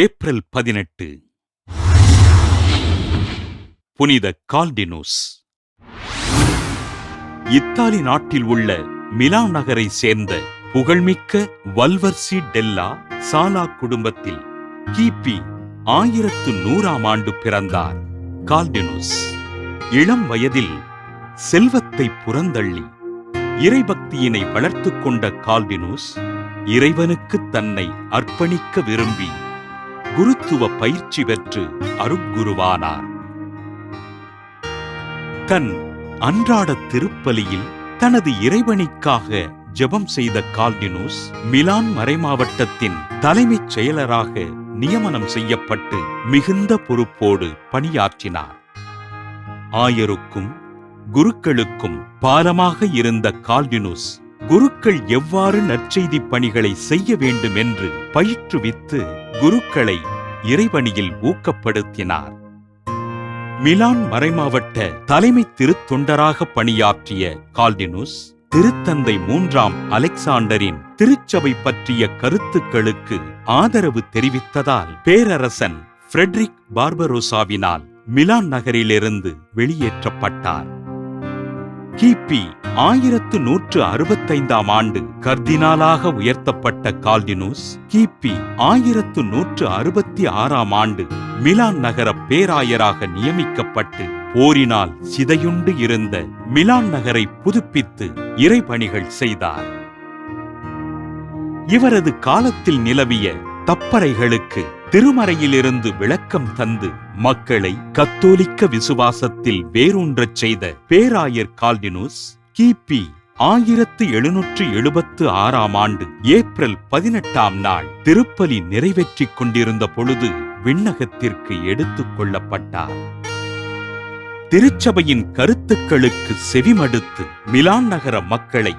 April 18 புனித கால்டினுஸ். Italy நாட்டில் உள்ள மிலான் நகரை சேர்ந்த புகழ்மிக்க வல்வர்சி டெல்லா சாலா குடும்பத்தில் கிபி 1100ஆம் ஆண்டு பிறந்தார் கால்டினுஸ். இளம் வயதில் செல்வத்தை புறந்தள்ளி இறைபக்தியினை வளர்த்துக் கொண்ட கால்டினுஸ் இறைவனுக்கு தன்னை அர்ப்பணிக்க விரும்பி குருத்துவ பயிற்சி பெற்று அருட்குருவானார். தன் அன்றாட திருப்பலியில் தனது இறைவனுக்காக ஜெபம் செய்த கால்டினுஸ் மிலான் மறைமாவட்டத்தின் தலைமைச் செயலராக நியமனம் செய்யப்பட்டு மிகுந்த பொறுப்போடு பணியாற்றினார். ஆயருக்கும் குருக்களுக்கும் பாலமாக இருந்த கால்டினுஸ் குருக்கள் எவ்வாறு நற்செய்தி பணிகளை செய்ய வேண்டும் என்று பயிற்றுவித்து குருக்களை இறைபணியில் ஊக்கப்படுத்தினார். மிலான் மறைமாவட்ட தலைமை திருத்தொண்டராக பணியாற்றிய கால்டினுஸ் திருத்தந்தை 3ஆம் அலெக்சாண்டரின் திருச்சபை பற்றிய கருத்துக்களுக்கு ஆதரவு தெரிவித்ததால் பேரரசன் ஃபிரெட்ரிக் பார்பரோசாவினால் மிலான் நகரிலிருந்து வெளியேற்றப்பட்டார். கிபி 1165ஆம் ஆண்டு கர்தினாலாக உயர்த்தப்பட்ட கால்டினுஸ் கிபி 1166ஆம் ஆண்டு மிலான் நகர பேராயராக நியமிக்கப்பட்டு போரினால் சிதையுண்டு இருந்த மிலான் நகரை புதுப்பித்து இறைபணிகள் செய்தார். இவரது காலத்தில் நிலவிய தப்பறைகளுக்கு திருமறையிலிருந்து விளக்கம் தந்து மக்களை கத்தோலிக்க விசுவாசத்தில் வேரூன்றச் செய்த பேராயர் கால்டினுஸ் கிபி 1776ஆம் ஆண்டு ஏப்ரல் 18ஆம் நாள் திருப்பலி நிறைவேற்றிக் கொண்டிருந்த பொழுது விண்ணகத்திற்கு எடுத்துக் கொள்ளப்பட்டார். திருச்சபையின் கருத்துக்களுக்கு செவிமடுத்து மிலான் நகர மக்களை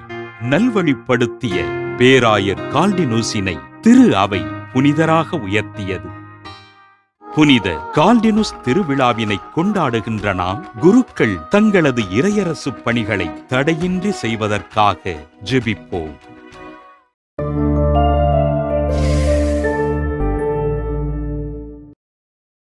நல்வழிப்படுத்திய பேராயர் கால்டினுஸினை திரு அவை புனிதராக உயர்த்தியது. புனித கால்டினுஸ் திருவிழாவினை கொண்டாடுகின்ற நாம் குருக்கள் தங்களது இறையரசு பணிகளை தடையின்றி செய்வதற்காக ஜெபிப்போம்.